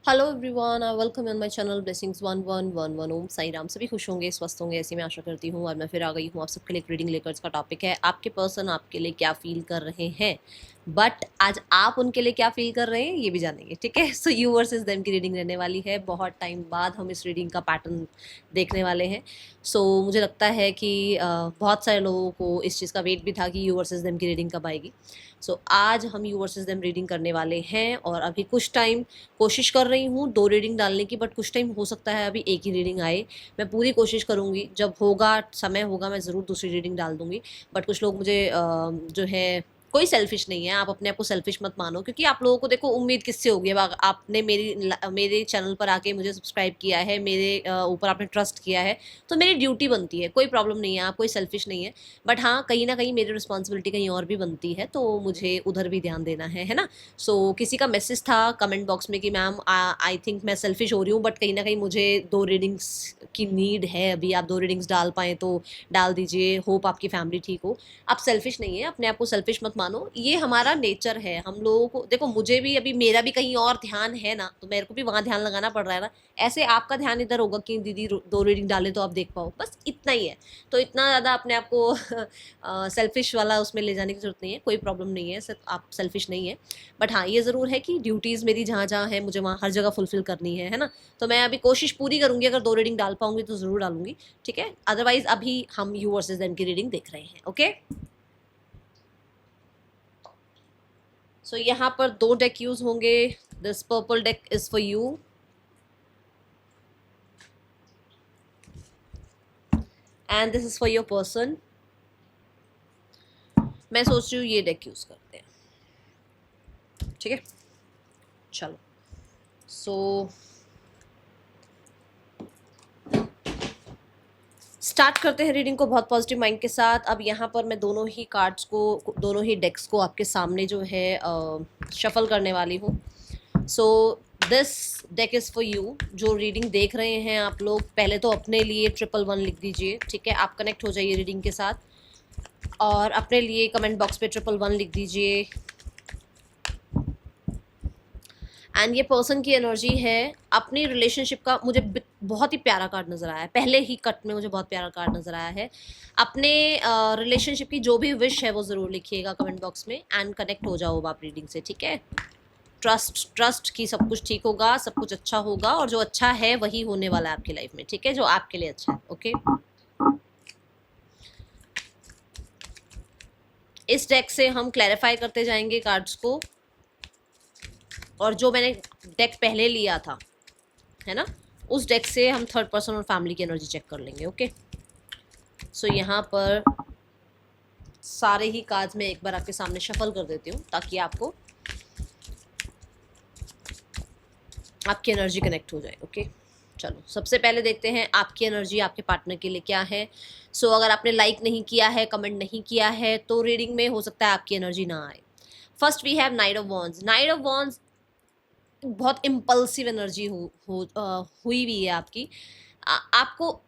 Hello everyone, welcome on my channel blessings 1111। ओम साई राम। सभी खुश होंगे, स्वस्थ होंगे, ऐसी मैं आशा करती हूँ। और मैं फिर आ गई हूँ आप सबके लिए एक रीडिंग लेकर। इसका टॉपिक है आपके पर्सन आपके लिए क्या फील कर रहे हैं, बट आज आप उनके लिए क्या फील कर रहे हैं ये भी जानेंगे। ठीक है, सो यू वर्सेस देम की रीडिंग रहने वाली है। बहुत टाइम बाद हम इस रीडिंग का पैटर्न देखने वाले हैं। सो मुझे लगता है कि बहुत सारे लोगों को इस चीज़ का वेट भी था कि यू वर्सेस देम की रीडिंग कब आएगी। सो आज हम यू वर्सेस देम रीडिंग करने वाले हैं। और अभी कुछ टाइम कोशिश कर रही हूँ 2 रीडिंग डालने की, बट कुछ टाइम हो सकता है अभी एक ही रीडिंग आए। मैं पूरी कोशिश करूँगी, जब होगा समय होगा मैं ज़रूर दूसरी रीडिंग डाल दूँगी। बट कुछ लोग मुझे जो है, कोई सेल्फिश नहीं है, आप अपने आप को सेल्फिश मत मानो, क्योंकि आप लोगों को देखो उम्मीद किससे होगी। अब आपने मेरे चैनल पर आके मुझे सब्सक्राइब किया है, मेरे ऊपर आपने ट्रस्ट किया है, तो मेरी ड्यूटी बनती है। कोई प्रॉब्लम नहीं है, आप कोई सेल्फिश नहीं है। बट हाँ, कहीं ना कहीं मेरी रिस्पॉन्सिबिलिटी कहीं और भी बनती है, तो मुझे उधर भी ध्यान देना है ना। सो किसी का मैसेज था कमेंट बॉक्स में कि मैम आई थिंक मैं सेल्फिश हो रही हूँ, बट कहीं ना कहीं मुझे 2 रीडिंग्स की नीड है। अभी आप 2 रीडिंग्स डाल पाएँ तो डाल दीजिए। होप आपकी फैमिली ठीक हो। आप सेल्फिश नहीं है, अपने आप को सेल्फिश मत मानो, ये हमारा नेचर है। हम लोगों को देखो, मुझे भी अभी मेरा भी कहीं और ध्यान है ना, तो मेरे को भी वहाँ ध्यान लगाना पड़ रहा है ना। ऐसे आपका ध्यान इधर होगा कि दीदी 2 रीडिंग डाले तो आप देख पाओ, बस इतना ही है। तो इतना ज़्यादा अपने आप को सेल्फिश वाला उसमें ले जाने की जरूरत नहीं है। कोई प्रॉब्लम नहीं है, सिर्फ आप सेल्फिश नहीं है। बट हाँ, ये ज़रूर है कि ड्यूटीज़ मेरी जहाँ जहाँ है मुझे वहाँ हर जगह फुलफिल करनी है ना। तो मैं अभी कोशिश पूरी करूँगी, अगर 2 रीडिंग डाल पाऊंगी तो ज़रूर डालूंगी। ठीक है, अदरवाइज अभी हम यू वर्सेस देम की रीडिंग देख रहे हैं। ओके, सो यहाँ पर 2 डेक यूज होंगे। This purple deck is for you and this is for your person. मैं सोच रही हूँ ये डेक यूज करते हैं। ठीक है, चलो। सो स्टार्ट करते हैं रीडिंग को बहुत पॉजिटिव माइंड के साथ। अब यहाँ पर मैं दोनों ही कार्ड्स को, दोनों ही डेक्स को आपके सामने जो है शफल करने वाली हूँ। So this deck is for you. जो रीडिंग देख रहे हैं आप लोग, पहले तो अपने लिए 111 लिख दीजिए। ठीक है, आप कनेक्ट हो जाइए रीडिंग के साथ, और अपने लिए कमेंट बॉक्स पे 111 लिख दीजिए। एंड ये पर्सन की एनर्जी है। अपनी रिलेशनशिप का मुझे बहुत ही प्यारा कार्ड नजर आया है, पहले ही कट में मुझे बहुत प्यारा कार्ड नजर आया है। अपने रिलेशनशिप की जो भी विश है वो ज़रूर लिखिएगा कमेंट बॉक्स में, एंड कनेक्ट हो जाओ आप रीडिंग से। ठीक है, ट्रस्ट की सब कुछ ठीक होगा, सब कुछ अच्छा होगा, और जो अच्छा है वही होने वाला है आपकी लाइफ में। ठीक है, जो आपके लिए अच्छा है। ओके, इस डेक से हम क्लैरिफाई करते जाएंगे कार्ड्स को, और जो मैंने डेक पहले लिया था है ना, उस डेक से हम थर्ड पर्सन और फैमिली की एनर्जी चेक कर लेंगे। ओके, सो यहाँ पर सारे ही कार्ड्स मैं एक बार आपके सामने शफल कर देती हूँ, ताकि आपको आपकी एनर्जी कनेक्ट हो जाए। ओके, चलो सबसे पहले देखते हैं आपकी एनर्जी आपके पार्टनर के लिए क्या है। सो अगर आपने लाइक नहीं किया है, कमेंट नहीं किया है, तो रीडिंग में हो सकता है आपकी एनर्जी ना आए। First we have knight of wands. Knight of wands बहुत इम्पल्सिव एनर्जी हुई भी है आपकी। आपको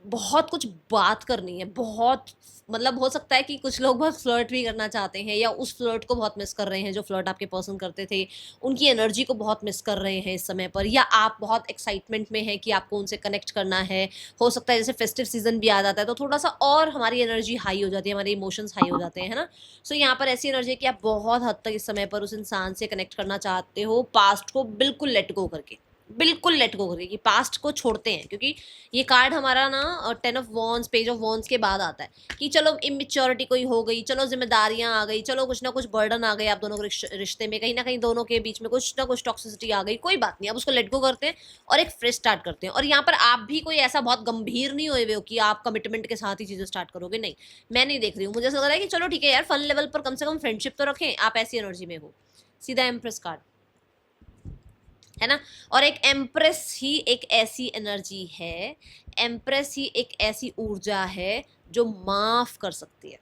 बहुत कुछ बात करनी है, बहुत, मतलब हो सकता है कि कुछ लोग बहुत फ्लर्ट भी करना चाहते हैं, या उस फ्लर्ट को बहुत मिस कर रहे हैं जो फ्लर्ट आपके पर्सन करते थे। उनकी एनर्जी को बहुत मिस कर रहे हैं इस समय पर, या आप बहुत एक्साइटमेंट में हैं कि आपको उनसे कनेक्ट करना है। हो सकता है जैसे फेस्टिव सीजन भी आ जाता है तो थोड़ा सा और हमारी एनर्जी हाई हो जाती है, हमारे इमोशंस हाई हो जाते हैं, है ना। सो यहाँ पर ऐसी एनर्जी है कि आप बहुत हद तक इस समय पर उस इंसान से कनेक्ट करना चाहते हो, पास्ट को बिल्कुल लेट गो करके, बिल्कुल लेट गो करके, कि पास्ट को छोड़ते हैं। क्योंकि ये कार्ड हमारा ना 10 of wands, page of wands के बाद आता है कि चलो इमेच्योरिटी कोई हो गई, चलो जिम्मेदारियां आ गई, चलो कुछ ना कुछ बर्डन आ गए आप दोनों के रिश्ते में, कहीं ना कहीं दोनों के बीच में कुछ ना कुछ टॉक्सिसिटी आ गई, कोई बात नहीं, आप उसको लेट गो करते हैं और एक फ्रेश स्टार्ट करते हैं। और यहाँ पर आप भी कोई ऐसा बहुत गंभीर नहीं हुए हुए हो कि आप कमिटमेंट के साथ ही चीजें स्टार्ट करोगे, नहीं। मैं नहीं देख रही हूँ, मुझे ऐसा लग रहा है कि चलो ठीक है यार, फन लेवल पर कम से कम फ्रेंडशिप तो रखें। आप ऐसी एनर्जी में हो। सीधा एम्प्रेस कार्ड है ना। और एक एम्प्रेस ही एक ऐसी एनर्जी है, एम्प्रेस ही एक ऐसी ऊर्जा है जो माफ कर सकती है।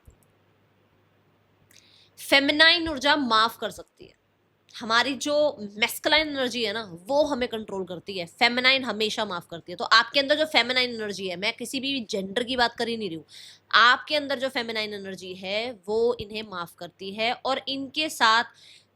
फेमिनाइन ऊर्जा माफ कर सकती है। हमारी जो मैस्कुलाइन एनर्जी है ना, वो हमें कंट्रोल करती है, फेमिनाइन हमेशा माफ करती है। तो आपके अंदर जो फेमिनाइन एनर्जी है, मैं किसी भी जेंडर की बात कर ही नहीं रही हूँ, आपके अंदर जो फेमिनाइन एनर्जी है वो इन्हें माफ करती है, और इनके साथ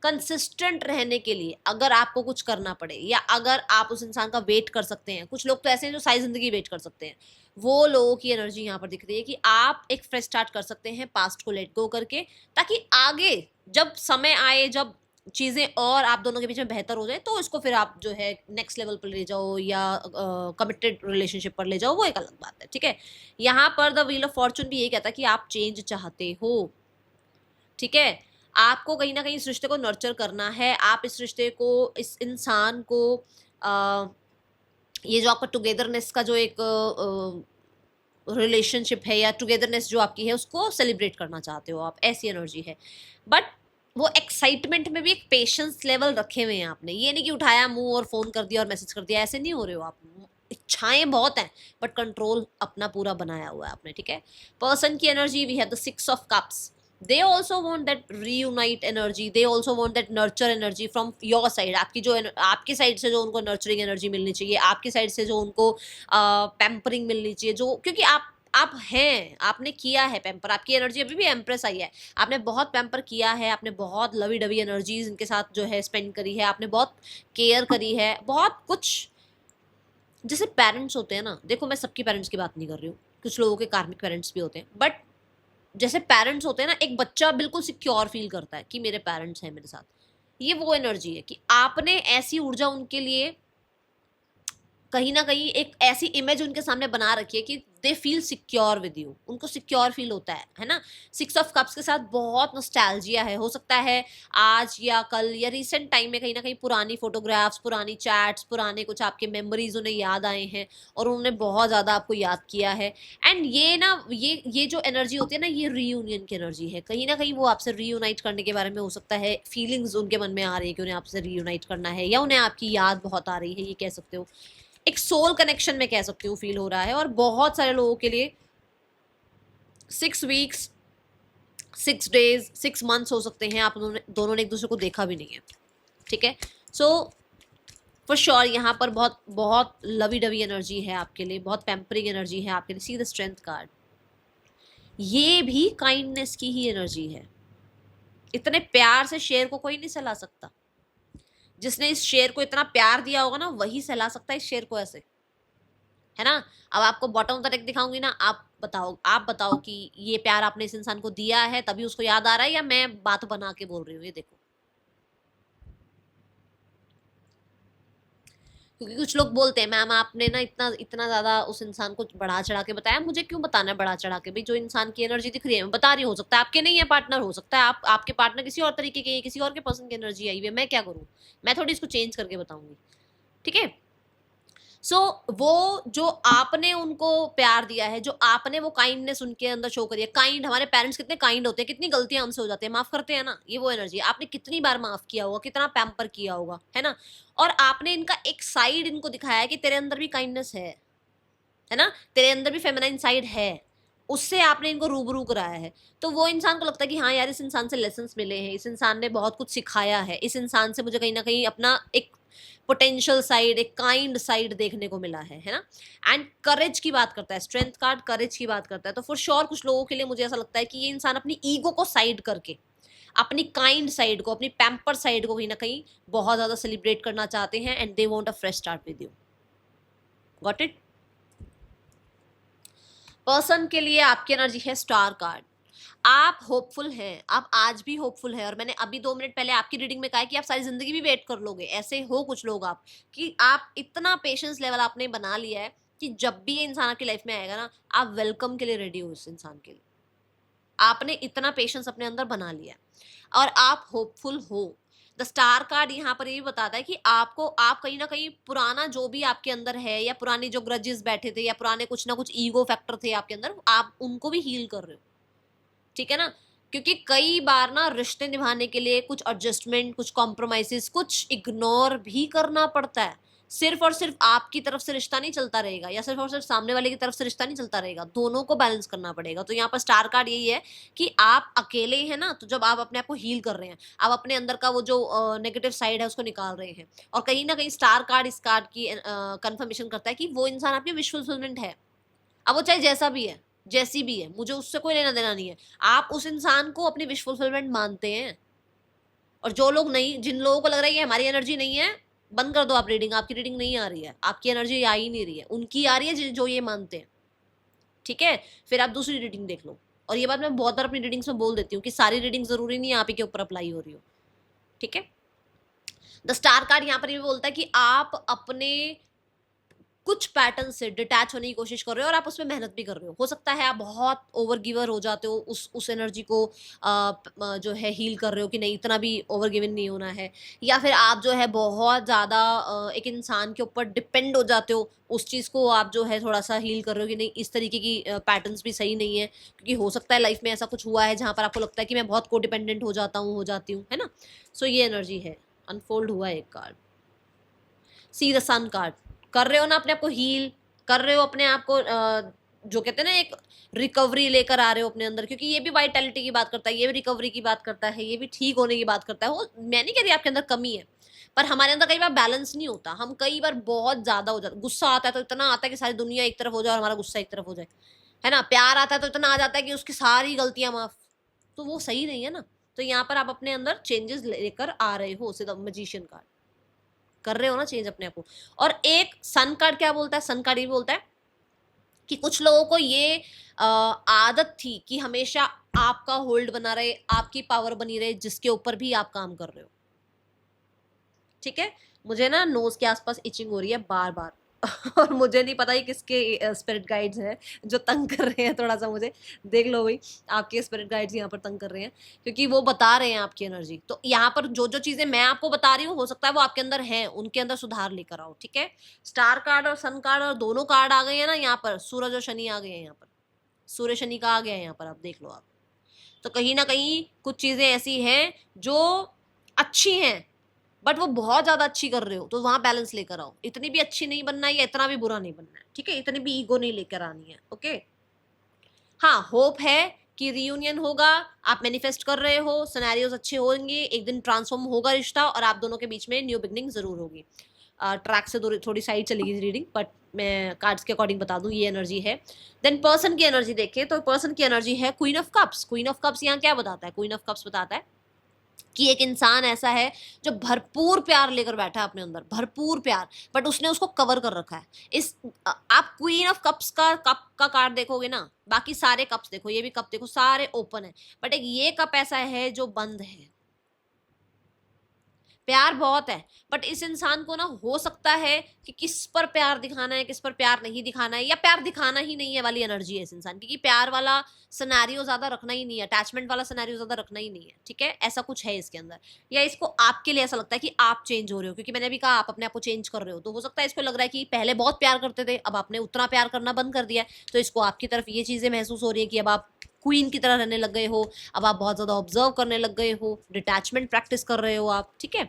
कंसिस्टेंट रहने के लिए अगर आपको कुछ करना पड़े या अगर आप उस इंसान का वेट कर सकते हैं, कुछ लोग तो ऐसे हैं जो सारी जिंदगी वेट कर सकते हैं, वो लोगों की एनर्जी यहाँ पर दिख रही है कि आप एक फ्रेश स्टार्ट कर सकते हैं पास्ट को लेट गो करके, ताकि आगे जब समय आए, जब चीजें और आप दोनों के बीच में बेहतर हो जाए, तो इसको फिर आप जो है नेक्स्ट लेवल पर ले जाओ या कमिटेड रिलेशनशिप पर ले जाओ, वो एक अलग बात है। ठीक है, यहाँ पर द व्हील ऑफ फॉर्चून भी यही कहता है कि आप चेंज चाहते हो। ठीक है, आपको कहीं ना कहीं इस रिश्ते को नर्चर करना है, आप इस रिश्ते को, इस इंसान को ये जो आपका टुगेदरनेस का जो एक रिलेशनशिप है या टुगेदरनेस जो आपकी है, उसको सेलिब्रेट करना चाहते हो आप, ऐसी एनर्जी है। बट वो एक्साइटमेंट में भी एक पेशेंस लेवल रखे हुए हैं आपने, ये नहीं कि उठाया मुंह और फोन कर दिया और मैसेज कर दिया, ऐसे नहीं हो रहे हो आप। इच्छाएं बहुत हैं बट कंट्रोल अपना पूरा बनाया हुआ है आपने। ठीक है, पर्सन की energy we have the 6 of Cups। they also want that reunite energy, they also want that nurture energy from your side। आपकी जो आपकी साइड से जो उनको नर्चरिंग एनर्जी मिलनी चाहिए, आपकी साइड से जो उनको पैम्परिंग मिलनी चाहिए, जो क्योंकि आप हैं, आपने किया है पैम्पर, आपकी एनर्जी अभी भी एम्प्रेस आई है, आपने बहुत पैम्पर किया है, आपने बहुत लवी डवी एनर्जीज इनके साथ जो है स्पेंड करी है, आपने बहुत केयर करी है, बहुत कुछ। जैसे पेरेंट्स होते हैं ना, देखो मैं सबकी पेरेंट्स की बात नहीं कर रही हूँ, कुछ लोगों के कार्मिक पेरेंट्स भी होते हैं, बट जैसे पेरेंट्स होते हैं ना, एक बच्चा बिल्कुल सिक्योर फील करता है कि मेरे पेरेंट्स हैं मेरे साथ, ये वो एनर्जी है कि आपने ऐसी ऊर्जा उनके लिए कहीं ना कहीं एक ऐसी इमेज उनके सामने बना रखी है कि they feel secure with you, उनको सिक्योर फील होता है ना। 6 of Cups के साथ बहुत नॉस्टैल्जिया है, हो सकता है आज या कल या रिसेंट टाइम में कहीं ना कहीं पुरानी फोटोग्राफ्स, पुरानी चैट्स, पुराने कुछ आपके मेमोरीज उन्हें याद आए हैं और उन्होंने बहुत ज़्यादा आपको याद किया है। एंड ये ना, ये जो एनर्जी होती है ना, ये रीयूनियन की एनर्जी है, कहीं ना कहीं वो आपसे रीयूनाइट करने के बारे में हो सकता है, फीलिंग्स उनके मन में आ रही है कि उन्हें आपसे रीयूनाइट करना है, या उन्हें आपकी याद बहुत आ रही है, ये कह सकते हो, एक सोल कनेक्शन में कह सकती हूँ फील हो रहा है। और बहुत सारे लोगों के लिए 6 weeks, 6 days, 6 months हो सकते हैं, आप दोनों ने एक दूसरे को देखा भी नहीं है। ठीक है, सो फॉर श्योर यहाँ पर बहुत बहुत लवी डवी एनर्जी है आपके लिए, बहुत पैम्परिंग एनर्जी है आपके लिए। सी द स्ट्रेंथ कार्ड, ये भी काइंडनेस की ही एनर्जी है। इतने प्यार से शेर को कोई नहीं सहला सकता, जिसने इस शेर को इतना प्यार दिया होगा ना, वही सहला सकता है इस शेर को ऐसे, है ना। अब आपको बॉटम ऑफ द डेक दिखाऊंगी ना, आप बताओ कि ये प्यार आपने इस इंसान को दिया है तभी उसको याद आ रहा है, या मैं बात बना के बोल रही हूँ। ये देखो, क्योंकि कुछ लोग बोलते हैं मैम आपने ना इतना इतना ज्यादा उस इंसान को बढ़ा चढ़ा के बताया। मुझे क्यों बताना है बढ़ा चढ़ा के? भाई जो इंसान की एनर्जी दिख रही है मैं बता रही हूँ, हो सकता है आपके नहीं है पार्टनर, हो सकता है आपके पार्टनर किसी और तरीके के, किसी और के पर्सन की एनर्जी आई हुई है, मैं क्या करूँ, मैं थोड़ी इसको चेंज करके बताऊंगी। ठीक है, सो वो जो आपने उनको प्यार दिया है, जो आपने वो काइंडनेस उनके अंदर शो करी है, काइंड, हमारे पेरेंट्स कितने काइंड होते हैं, कितनी गलतियां हमसे हो जाती है, माफ करते हैं ना, ये वो एनर्जी है। आपने कितनी बार माफ किया होगा, कितना पैम्पर किया होगा, है ना। और आपने इनका एक साइड इनको दिखाया है कि तेरे अंदर भी काइंडनेस है ना, तेरे अंदर भी फेमिनाइन साइड है, उससे आपने इनको रूबरू कराया है। तो वो इंसान को लगता है कि हाँ यार, इस इंसान से लेसन्स मिले हैं, इस इंसान ने बहुत कुछ सिखाया है, इस इंसान से मुझे कहीं ना कहीं अपना एक पोटेंशियल साइड, एक काइंड साइड देखने को मिला है ना। एंड करेज की बात करता है, स्ट्रेंथ कार्ड करेज की बात करता है। तो फॉर श्योर कुछ लोगों के लिए मुझे ऐसा लगता है कि ये इंसान अपनी ईगो को साइड करके अपनी काइंड साइड को, अपनी पैम्पर साइड को कहीं ना कहीं बहुत ज्यादा सेलिब्रेट करना चाहते हैं, and they want a fresh start with you. Got it. Person के लिए आपकी एनर्जी है स्टार कार्ड। आप होपफुल हैं, आप आज भी होपफुल हैं, और मैंने अभी 2 मिनट पहले आपकी रीडिंग में कहा है कि आप सारी जिंदगी भी वेट कर लोगे। ऐसे हो कुछ लोग आप, कि आप इतना पेशेंस लेवल आपने बना लिया है कि जब भी ये इंसान आपकी लाइफ में आएगा ना, आप वेलकम के लिए रेडी हो इस इंसान के लिए। आपने इतना पेशेंस अपने अंदर बना लिया है और आप होपफुल हो। द स्टार कार्ड यहाँ पर ये भी बताता है कि आप कहीं ना कहीं पुराना जो भी आपके अंदर है, या पुराने जो ग्रजेस बैठे थे, या पुराने कुछ ना कुछ ईगो फैक्टर थे आपके अंदर, आप उनको भी हील कर रहे हो। ठीक है ना, क्योंकि कई बार ना रिश्ते निभाने के लिए कुछ एडजस्टमेंट, कुछ कॉम्प्रोमाइजेस, कुछ इग्नोर भी करना पड़ता है। सिर्फ और सिर्फ आपकी तरफ से रिश्ता नहीं चलता रहेगा, या सिर्फ और सिर्फ सामने वाले की तरफ से रिश्ता नहीं चलता रहेगा, दोनों को बैलेंस करना पड़ेगा। तो यहाँ पर स्टार कार्ड यही है कि आप अकेले हैं ना, तो जब आप अपने आप को हील कर रहे हैं, आप अपने अंदर का वो जो नेगेटिव साइड है उसको निकाल रहे हैं, और कहीं ना कहीं स्टार कार्ड इस कार्ड की कंफर्मेशन करता है कि वो इंसान आपकी विश फुलफिलमेंट है। अब वो चाहे जैसा भी है, जैसी भी है, मुझे उससे कोई लेना देना नहीं है। आप उस इंसान को अपनी विश फुलफिलमेंट मानते हैं, और जो लोग नहीं, जिन लोगों को लग रहा है कि हमारी एनर्जी नहीं है, बंद कर दो आप रीडिंग, आपकी रीडिंग नहीं आ रही है, आपकी एनर्जी आ ही नहीं रही है, उनकी आ रही है जो ये मानते हैं, ठीक है। फिर आप दूसरी रीडिंग देख लो। और ये बात मैं बहुत बार अपनी रीडिंग्स में बोल देती हूँ कि सारी रीडिंग जरूरी नहीं है आप ही के ऊपर अप्लाई हो रही हो, ठीक है। द स्टार कार्ड यहाँ पर ये बोलता है कि आप अपने कुछ पैटर्न से डिटैच होने की कोशिश कर रहे हो और आप उसमें मेहनत भी कर रहे हो सकता है आप बहुत ओवर गिवर हो जाते हो, उस एनर्जी को जो है हील कर रहे हो कि नहीं इतना भी ओवर गिवन नहीं होना है, या फिर आप जो है बहुत ज़्यादा एक इंसान के ऊपर डिपेंड हो जाते हो, उस चीज़ को आप जो है थोड़ा सा हील कर रहे हो कि नहीं इस तरीके की पैटर्न्स भी सही नहीं है, क्योंकि हो सकता है लाइफ में ऐसा कुछ हुआ है जहाँ पर आपको लगता है कि मैं बहुत को डिपेंडेंट हो जाता हूँ, हो जाती हूँ, है ना। सो ये एनर्जी है। अनफोल्ड हुआ एक card, see the sun card. कर रहे हो ना अपने आप को हील, कर रहे हो अपने आप को जो कहते हैं ना एक रिकवरी लेकर आ रहे हो अपने अंदर, क्योंकि ये भी वाइटैलिटी की बात करता है, ये भी रिकवरी की बात करता है, ये भी ठीक होने की बात करता है। वो मैं नहीं कह रही आपके अंदर कमी है, पर हमारे अंदर कई बार बैलेंस नहीं होता, हम कई बार बहुत ज्यादा हो जाता, गुस्सा आता है तो इतना आता है कि सारी दुनिया एक तरफ हो जाए और हमारा गुस्सा एक तरफ हो जाए, है ना। प्यार आता है तो इतना आ जाता है कि उसकी सारी गलतियां माफ, तो वो सही नहीं है ना। तो यहाँ पर आप अपने अंदर चेंजेस लेकर आ रहे हो, सीधा मजिशियन कार्ड कर रहे हो ना चेंज अपने आप को। और एक सन कार्ड क्या बोलता है, सन कार्ड ये बोलता है कि कुछ लोगों को ये आदत थी कि हमेशा आपका होल्ड बना रहे, आपकी पावर बनी रहे, जिसके ऊपर भी आप काम कर रहे हो, ठीक है। मुझे ना नोज के आसपास इचिंग हो रही है बार बार और मुझे नहीं पता ये किसके स्पिरिट गाइड्स हैं जो तंग कर रहे हैं, थोड़ा सा मुझे देख लो भाई, आपके स्पिरिट गाइड्स यहाँ पर तंग कर रहे हैं क्योंकि वो बता रहे हैं आपकी एनर्जी। तो यहाँ पर जो जो चीजें मैं आपको बता रही हूँ हो सकता है वो आपके अंदर है, उनके अंदर सुधार लेकर आओ, ठीक है। स्टार कार्ड और सन कार्ड और दोनों कार्ड आ गए हैं ना यहाँ पर, सूरज और शनि आ गए हैं यहाँ पर, सूर्य शनि का आ गया है यहाँ पर, आप देख लो आप। तो कहीं ना कहीं कुछ चीजें ऐसी हैं जो अच्छी हैं, बट वो बहुत ज्यादा अच्छी कर रहे हो, तो वहां बैलेंस लेकर आओ, इतनी भी अच्छी नहीं बनना है या इतना भी बुरा नहीं बनना है, ठीक है। इतनी भी ईगो नहीं लेकर आनी है, ओके। हाँ, होप है कि रियूनियन होगा, आप मैनिफेस्ट कर रहे हो, सिनेरियोज अच्छे होंगे, एक दिन ट्रांसफॉर्म होगा रिश्ता और आप दोनों के बीच में न्यू बिगनिंग जरूर होगी। ट्रैक से थोड़ी साइड चली गई रीडिंग, बट मैं कार्ड्स के अकॉर्डिंग बता दूं ये एनर्जी है। देन पर्सन की एनर्जी देखें तो पर्सन की एनर्जी है queen of cups. Queen of cups यहाँ क्या बताता है, क्वीन ऑफ कप्स बताता है कि एक इंसान ऐसा है जो भरपूर प्यार लेकर बैठा है अपने अंदर, भरपूर प्यार, बट उसने उसको कवर कर रखा है। आप क्वीन ऑफ कप्स का कप का कार्ड देखोगे ना, बाकी सारे कप्स देखो, ये भी कप देखो, सारे ओपन है, बट एक ये कप ऐसा है जो बंद है। प्यार बहुत है, बट इस इंसान को ना हो सकता है कि किस पर प्यार दिखाना है, किस पर प्यार नहीं दिखाना है, या प्यार दिखाना ही नहीं है वाली एनर्जी है इस इंसान की, कि प्यार वाला सिनेरियो ज्यादा रखना ही नहीं है, अटैचमेंट वाला सिनेरियो ज्यादा रखना ही नहीं है, ठीक है। ऐसा कुछ है इसके अंदर, या इसको आपके लिए ऐसा लगता है कि आप चेंज हो रहे हो, क्योंकि मैंने भी कहा आप अपने आप को चेंज कर रहे हो, तो हो सकता है इसको लग रहा है कि पहले बहुत प्यार करते थे, अब आपने उतना प्यार करना बंद कर दिया है, तो इसको आपकी तरफ ये चीजें महसूस हो रही है कि अब आप क्वीन की तरह रहने लग गए हो, अब आप बहुत ज्यादा ऑब्जर्व करने लग गए हो, डिटैचमेंट प्रैक्टिस कर रहे हो आप, ठीक है।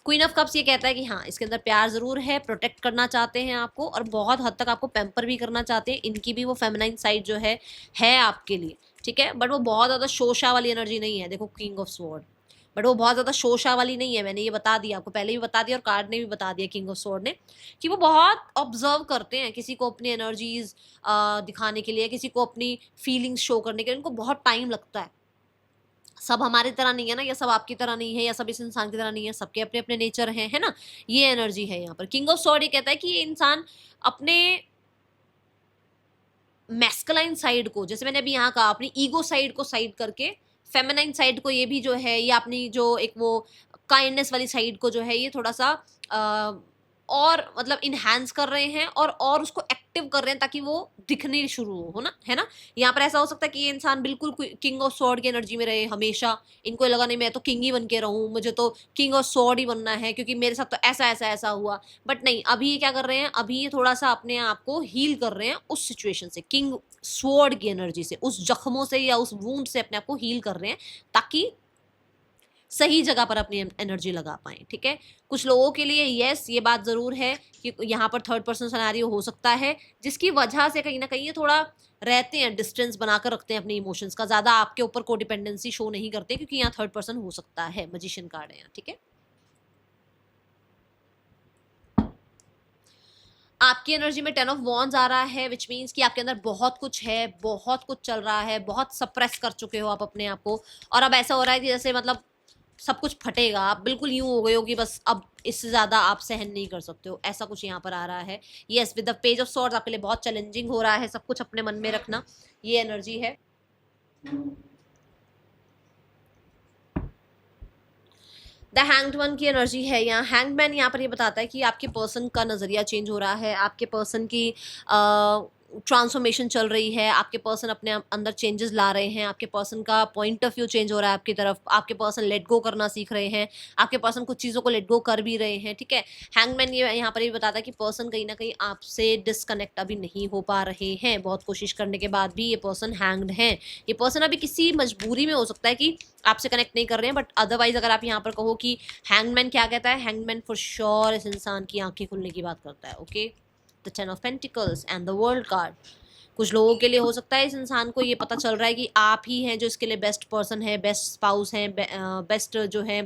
क्वीन ऑफ कप्स ये कहता है कि हाँ इसके अंदर प्यार जरूर है, प्रोटेक्ट करना चाहते हैं आपको और बहुत हद तक आपको पैम्पर भी करना चाहते हैं, इनकी भी वो फेमिनाइन साइड जो है आपके लिए, ठीक है। बट वो बहुत ज्यादा शोशा वाली एनर्जी नहीं है, देखो किंग ऑफ स्वॉर्ड, बट वो बहुत ज्यादा शोशा वाली नहीं है, मैंने ये बता दिया आपको, पहले भी बता दिया और कार्ड ने भी बता दिया किंग ऑफ स्वॉर्ड ने, कि वो बहुत ऑब्जर्व करते हैं किसी को अपनी एनर्जीज दिखाने के लिए, किसी को अपनी फीलिंग्स शो करने के लिए, उनको बहुत टाइम लगता है। सब हमारी तरह नहीं है ना, या सब आपकी तरह नहीं है, या सब इस इंसान की तरह नहीं है, सबके अपने अपने नेचर हैं, है ना। ये एनर्जी है यहाँ पर। किंग ऑफ स्वॉर्ड ये कहता है कि ये इंसान अपने मैस्कुलाइन साइड को, जैसे मैंने अभी यहाँ कहा, अपनी ईगो साइड को साइड करके फेमिनाइन साइड को, ये भी जो है, ये अपनी जो एक वो काइंडनेस वाली साइड को जो है, ये थोड़ा सा और मतलब इनहैंस कर रहे हैं और उसको एक्टिव कर रहे हैं ताकि वो दिखने शुरू हो ना, है ना। यहाँ पर ऐसा हो सकता है कि ये इंसान बिल्कुल किंग ऑफ स्वॉर्ड की एनर्जी में रहे हमेशा, इनको लगा नहीं मैं तो किंग ही बन के रहूं, मुझे तो किंग ऑफ स्वॉर्ड ही बनना है क्योंकि मेरे साथ तो ऐसा ऐसा ऐसा हुआ, बट नहीं, अभी ये क्या कर रहे हैं, अभी ये थोड़ा सा अपने आप को हील कर रहे हैं उस सिचुएशन से, किंग स्वॉर्ड की एनर्जी से, उस जख्मों से या उस वूंड से अपने आप को हील कर रहे हैं ताकि सही जगह पर अपनी एनर्जी लगा पाए, ठीक है। कुछ लोगों के लिए यस ये बात जरूर है कि यहाँ पर थर्ड पर्सन सिनेरियो हो सकता है, जिसकी वजह से कहीं ना कहीं ये थोड़ा रहते हैं, डिस्टेंस बनाकर रखते हैं अपने इमोशंस का, ज्यादा आपके ऊपर कोडिपेंडेंसी शो नहीं करते क्योंकि यहाँ थर्ड पर्सन हो सकता है। मजिशियन कार्ड है यहाँ, ठीक है। आपकी एनर्जी में 10 ऑफ वॉन्ड्स आ रहा है, विच मीन्स कि आपके अंदर बहुत कुछ है, बहुत कुछ चल रहा है, बहुत सप्रेस कर चुके हो आप अपने आप को, और अब ऐसा हो रहा है कि जैसे मतलब सब कुछ फटेगा, आप बिल्कुल यूं हो गए हो कि बस अब इससे ज्यादा आप सहन नहीं कर सकते हो, ऐसा कुछ यहाँ पर आ रहा है। Yes, with the page of swords आपके लिए बहुत चैलेंजिंग हो रहा है सब कुछ अपने मन में रखना, ये एनर्जी है। द हैंग्ड वन की एनर्जी है यहाँ। हैंगमैन यहाँ पर ये बताता है कि आपके पर्सन का नज़रिया चेंज हो रहा है, आपके पर्सन की ट्रांसफॉर्मेशन चल रही है, आपके पर्सन अपने अंदर चेंजेस ला रहे हैं, आपके पर्सन का पॉइंट ऑफ व्यू चेंज हो रहा है आपकी तरफ, आपके पर्सन लेट गो करना सीख रहे हैं, आपके पर्सन कुछ चीज़ों को लेट गो कर भी रहे हैं, ठीक है। हैंगमैन ये यहाँ पर ये बताता है कि पर्सन कहीं ना कहीं आपसे डिसकनेक्ट अभी नहीं हो पा रहे हैं, बहुत कोशिश करने के बाद भी ये पर्सन हैंग्ड हैं। ये पर्सन अभी किसी मजबूरी में हो सकता है कि आपसे कनेक्ट नहीं कर रहे हैं, बट अदरवाइज अगर आप यहाँ पर कहो कि हैंगमैन क्या कहता है, हैंगमैन फॉर श्योर इस इंसान की आंखें खुलने की बात करता है। Okay, the 10 of pentacles and the world card. कुछ लोगों के लिए हो सकता है इस इंसान को ये पता चल रहा है कि आप ही हैं जो इसके लिए बेस्ट पर्सन है, बेस्ट स्पाउस है, बेस्ट जो है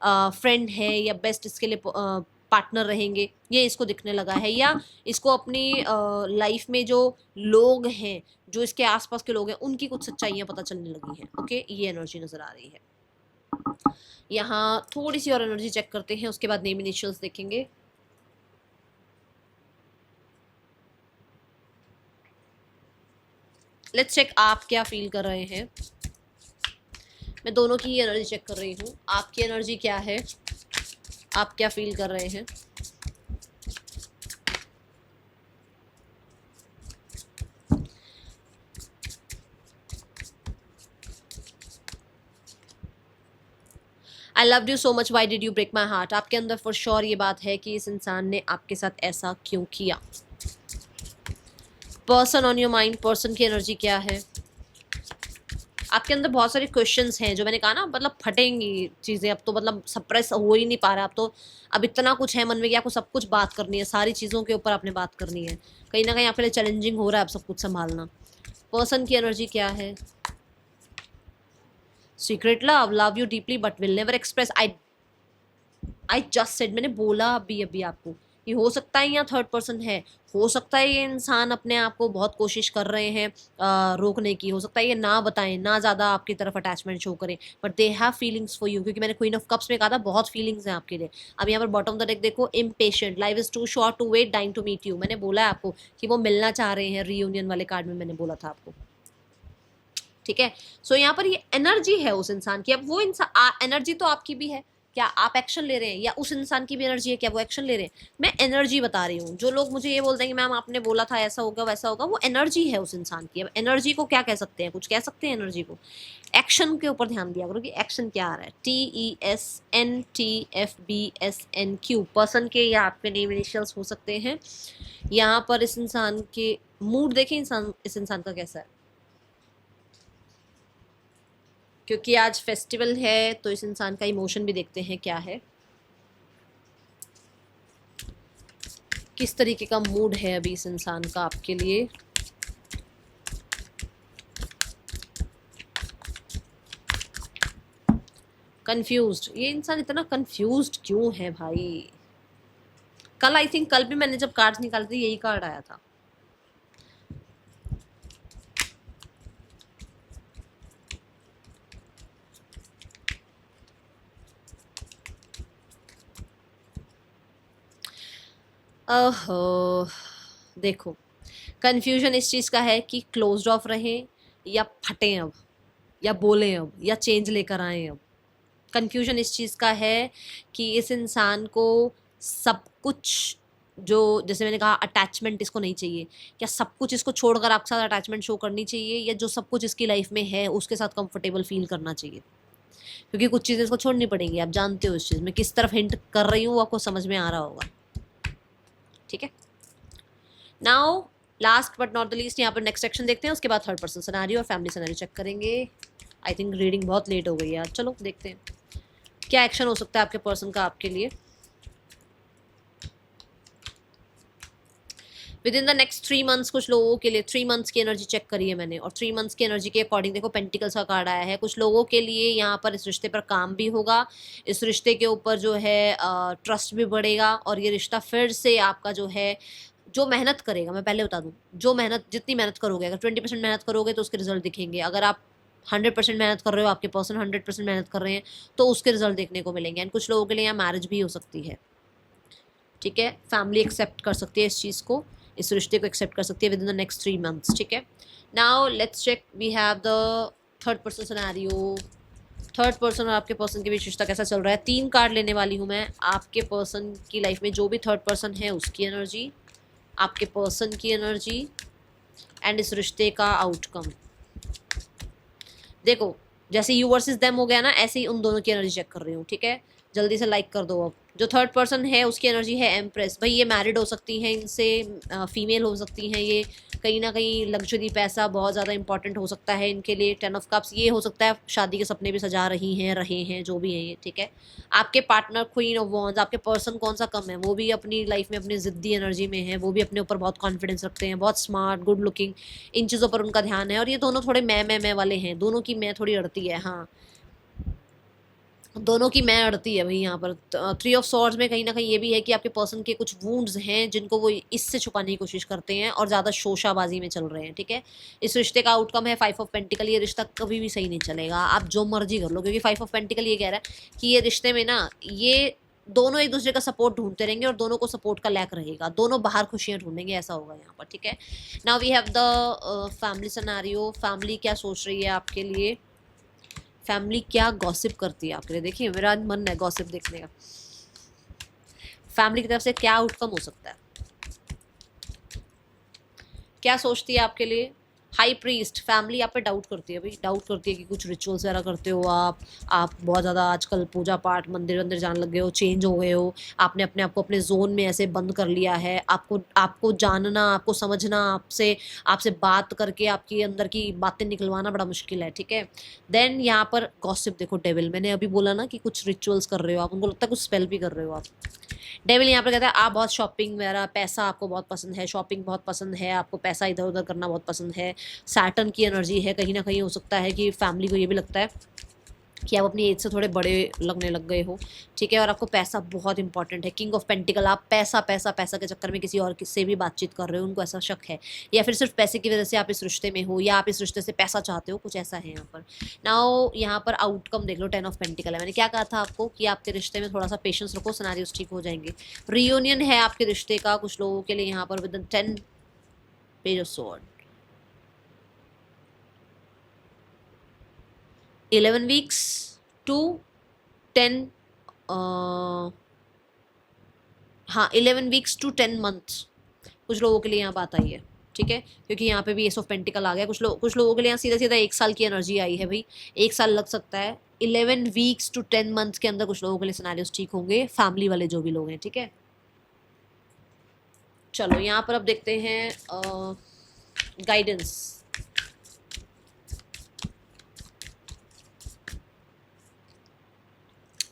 फ्रेंड है, या बेस्ट इसके लिए पार्टनर रहेंगे, ये इसको दिखने लगा है। या इसको अपनी लाइफ में जो लोग हैं, जो इसके आसपास के लोग हैं, उनकी कुछ सच्चाइयाँ पता चलने लगी हैं। ओके, ये एनर्जी नजर आ रही है। यहाँ थोड़ी सी और एनर्जी चेक करते हैं, उसके बाद नेम इनिशियल्स देखेंगे। लेट्स चेक आप क्या फील कर रहे हैं। मैं दोनों की एनर्जी चेक कर रही हूँ, आपकी एनर्जी क्या है, आप क्या फील कर रहे हैं। I love you so much, why did you break my heart. आपके अंदर फॉर श्योर ये बात है कि इस इंसान ने आपके साथ ऐसा क्यों किया। Person on your mind, person की एनर्जी क्या है। आपके अंदर बहुत सारे क्वेश्चंस हैं, जो मैंने कहा ना, मतलब फटेंगी चीज़ें अब तो, मतलब सप्रेस हो ही नहीं पा रहा अब तो। अब इतना कुछ है मन में कि आपको सब कुछ बात करनी है, सारी चीज़ों के ऊपर आपने बात करनी है, कहीं ना कहीं आपके लिए चैलेंजिंग हो रहा है अब सब कुछ संभालना। पर्सन की एनर्जी क्या है। Secret love, love you deeply but will never express. I just said, मैंने बोला अभी अभी आपको, ये हो सकता है यहाँ थर्ड पर्सन है, हो सकता है ये इंसान अपने आप को बहुत कोशिश कर रहे हैं रोकने की, हो सकता है ये ना बताएं, ना ज़्यादा आपकी तरफ अटैचमेंट शो करें, but they have feelings for you, क्योंकि मैंने क्वीन ऑफ कप्स में कहा था बहुत फीलिंग्स हैं आपके लिए। अब यहाँ पर बॉटम ऑफ द डेक देखो, impatient, life is too short to wait, dying to meet you. मैंने बोला है आपको कि वो मिलना चाह रहे हैं, रीयूनियन वाले कार्ड में मैंने बोला था आपको, ठीक है। सो यहाँ पर ये एनर्जी है उस इंसान की। अब वो इंसान, एनर्जी तो आपकी भी है, क्या आप एक्शन ले रहे हैं, या उस इंसान की भी एनर्जी है, क्या वो एक्शन ले रहे हैं। मैं एनर्जी बता रही हूँ। जो लोग मुझे ये बोलते हैं कि मैम आपने बोला था ऐसा होगा वैसा होगा, वो एनर्जी है उस इंसान की। अब एनर्जी को क्या कह सकते हैं, कुछ कह सकते हैं एनर्जी को। एक्शन के ऊपर ध्यान दिया करो कि एक्शन क्या आ रहा है। TESNTFBSNQ, पर्सन के या आपके नेम इनिशियल्स हो सकते हैं। यहाँ पर इस इंसान के मूड देखें, इस इंसान का कैसा है, क्योंकि आज फेस्टिवल है तो इस इंसान का इमोशन भी देखते हैं क्या है, किस तरीके का मूड है अभी इस इंसान का आपके लिए। कंफ्यूज्ड, ये इंसान इतना कंफ्यूज्ड क्यों है भाई। कल आई थिंक, कल भी मैंने जब कार्ड्स निकाले थे यही कार्ड आया था। ओहो, देखो, कन्फ्यूजन इस चीज़ का है कि क्लोज्ड ऑफ रहें या फटें अब, या बोलें अब, या चेंज लेकर आएँ अब। कन्फ्यूजन इस चीज़ का है कि इस इंसान को सब कुछ, जो जैसे मैंने कहा अटैचमेंट इसको नहीं चाहिए, क्या सब कुछ इसको छोड़कर आपके साथ अटैचमेंट शो करनी चाहिए, या जो सब कुछ इसकी लाइफ में है उसके साथ कंफर्टेबल फील करना चाहिए। क्योंकि कुछ चीज़ें इसको छोड़नी पड़ेंगी, आप जानते हो इस चीज़ में किस तरफ हिंट कर रही हूँ, आपको समझ में आ रहा होगा, ठीक है। Now last but not the least, यहाँ पर नेक्स्ट सेक्शन देखते हैं, उसके बाद थर्ड पर्सन सिनेरियो और फैमिली सिनेरियो चेक करेंगे। आई थिंक रीडिंग बहुत लेट हो गई यार, चलो देखते हैं क्या एक्शन हो सकता है आपके पर्सन का आपके लिए। With in the next 3 months, कुछ लोगों के लिए 3 मंथ्स की एनर्जी चेक करी है मैंने, और 3 मंथ्स की एनर्जी के अकॉर्डिंग देखो पेंटिकल्स का कार्ड आया है। कुछ लोगों के लिए यहाँ पर इस रिश्ते पर काम भी होगा, इस रिश्ते के ऊपर जो है ट्रस्ट भी बढ़ेगा, और ये रिश्ता फिर से आपका जो है, जो मेहनत करेगा, मैं पहले बता दूं, जो मेहनत, जितनी मेहनत करोगे, अगर 20% मेहनत करोगे तो उसके रिजल्ट दिखेंगे। अगर आप 100% मेहनत कर रहे हो, आपके पर्सन 100% मेहनत कर रहे हैं, तो उसके रिजल्ट देखने को मिलेंगे। एंड कुछ लोगों के लिए यहाँ मैरिज भी हो सकती है, ठीक है। फैमिली एक्सेप्ट कर सकती है इस चीज़ को, इस रिश्ते को एक्सेप्ट कर सकती है within the next 3 months, ठीक है। Now let's check, we have the third person scenario. Third person और आपके पर्सन के बीच रिश्ता कैसा चल रहा है। 3 कार्ड लेने वाली हूँ मैं। आपके पर्सन की लाइफ में जो भी थर्ड पर्सन है उसकी एनर्जी, आपके पर्सन की एनर्जी एंड इस रिश्ते का आउटकम। देखो जैसे यू वर्सेस देम हो गया ना, ऐसे ही उन दोनों की एनर्जी चेक कर रही हूँ, ठीक है। जल्दी से लाइक कर दो। अब जो थर्ड पर्सन है उसकी एनर्जी है एम्प्रेस। भाई ये मैरिड हो सकती हैं, इनसे फीमेल हो सकती हैं, ये कहीं ना कहीं लग्जरी पैसा बहुत ज़्यादा इंपॉर्टेंट हो सकता है इनके लिए। 10 ऑफ कप्स, ये हो सकता है शादी के सपने भी सजा रही हैं, रहे हैं, जो भी हैं ये, ठीक है। आपके पार्टनर क्वीन ऑफ वॉन्ड्स, आपके पर्सन कौन सा कम है, वो भी अपनी लाइफ में अपनी ज़िद्दी एनर्जी में है, वो भी अपने ऊपर बहुत कॉन्फिडेंस रखते हैं, बहुत स्मार्ट, गुड लुकिंग, इन चीज़ों पर उनका ध्यान है। और ये दोनों थोड़े मैं वाले हैं, दोनों की मैं थोड़ी अड़ती है, हाँ दोनों की मैं अड़ती है भाई यहाँ पर। 3 ऑफ सॉर्ड्स में कहीं ना कहीं ये भी है कि आपके पर्सन के कुछ वुंड्स हैं जिनको वो इससे छुपाने की कोशिश करते हैं और ज़्यादा शोशाबाजी में चल रहे हैं, ठीक है। इस रिश्ते का आउटकम है 5 ऑफ पेंटिकल। ये रिश्ता कभी भी सही नहीं चलेगा, आप जो मर्जी कर लो, क्योंकि 5 ऑफ पेंटिकल ये कह रहा है कि ये रिश्ते में ना, ये दोनों एक दूसरे का सपोर्ट ढूंढते रहेंगे और दोनों को सपोर्ट का लैक रहेगा, दोनों बाहर खुशियां ढूंढेंगे, ऐसा होगा यहाँ पर, ठीक है। Now we have the family scenario. Family क्या सोच रही है आपके लिए, फैमिली क्या गॉसिप करती है आपके लिए। देखिए मेरा आज मन है गॉसिप देखने का। फैमिली की तरफ से क्या आउटकम हो सकता है, क्या सोचती है आपके लिए। हाई प्रीस्ट, फैमिली आप पे डाउट करती है भाई, डाउट करती है कि कुछ रिचुअल्स वगैरह करते हो आप बहुत ज़्यादा आजकल पूजा पाठ मंदिर वंदिर जाने लग गए हो, चेंज हो गए हो, आपने अपने आप को अपने जोन में ऐसे बंद कर लिया है। आपको आपको जानना, आपको समझना, आपसे आपसे बात करके आपके अंदर की बातें निकलवाना बड़ा मुश्किल है, ठीक है। देन यहाँ पर गॉसिप देखो, डेविल, मैंने अभी बोला ना कि कुछ रिचुअल्स कर रहे हो आप, उनको लगता है कुछ स्पेल भी कर रहे हो आप। डेविल यहाँ पर कहता है आप बहुत शॉपिंग वगैरह, पैसा आपको बहुत पसंद है, शॉपिंग बहुत पसंद है, आपको पैसा इधर उधर करना बहुत पसंद है। सैटर्न की एनर्जी है, कहीं ना कहीं हो सकता है कि फैमिली को ये भी लगता है कि आप अपनी एज से थोड़े बड़े लगने लग गए हो, ठीक है। और आपको पैसा बहुत इंपॉर्टेंट है। किंग ऑफ पेंटिकल, आप पैसा पैसा पैसा के चक्कर में किसी और से भी बातचीत कर रहे हो, उनको ऐसा शक है, या फिर सिर्फ पैसे की वजह से आप इस रिश्ते में हो, या आप इस रिश्ते से पैसा चाहते हो, कुछ ऐसा है यहाँ पर। नाउ यहाँ पर आउटकम देख लो, 10 ऑफ पेंटिकल है। मैंने क्या कहा था आपको कि आपके रिश्ते में थोड़ा सा पेशेंस रखो, सिनेरियोस ठीक हो जाएंगे। रियूनियन है आपके रिश्ते का कुछ लोगों के लिए यहाँ पर with 10 page of sword. 11 weeks to 10 हाँ 11 वीक्स टू 10 मंथ्स कुछ लोगों के लिए यहाँ बात आई है, ठीक है। क्योंकि यहाँ पे भी एस ऑफ पेंटिकल आ गया। कुछ लोगों के लिए यहाँ सीधा सीधा 1 साल की एनर्जी आई है भाई, 1 साल लग सकता है। 11 वीक्स टू 10 मंथ्स के अंदर कुछ लोगों के लिए सिनेरियोस ठीक होंगे, फैमिली वाले जो भी लोग हैं, ठीक है। चलो यहाँ पर अब देखते हैं गाइडेंस।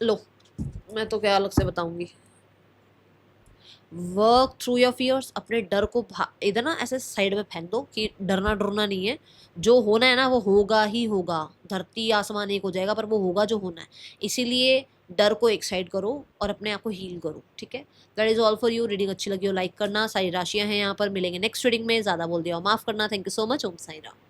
लो मैं तो क्या अलग से बताऊंगी। वर्क थ्रू योर फियर्स, अपने डर को इधर ना ऐसे साइड में फेंक दो कि डरना डरना नहीं है, जो होना है ना वो होगा ही होगा। धरती आसमान एक हो जाएगा पर वो होगा जो होना है। इसीलिए डर को एक साइड करो और अपने आप को हील करो, ठीक है। That is all for you. Reading अच्छी लगी हो लाइक करना। सारी राशियां हैं यहाँ पर, मिलेंगे नेक्स्ट रीडिंग में। ज़्यादा बोल दिया माफ़ करना। Thank you so much. Om Sai Ram.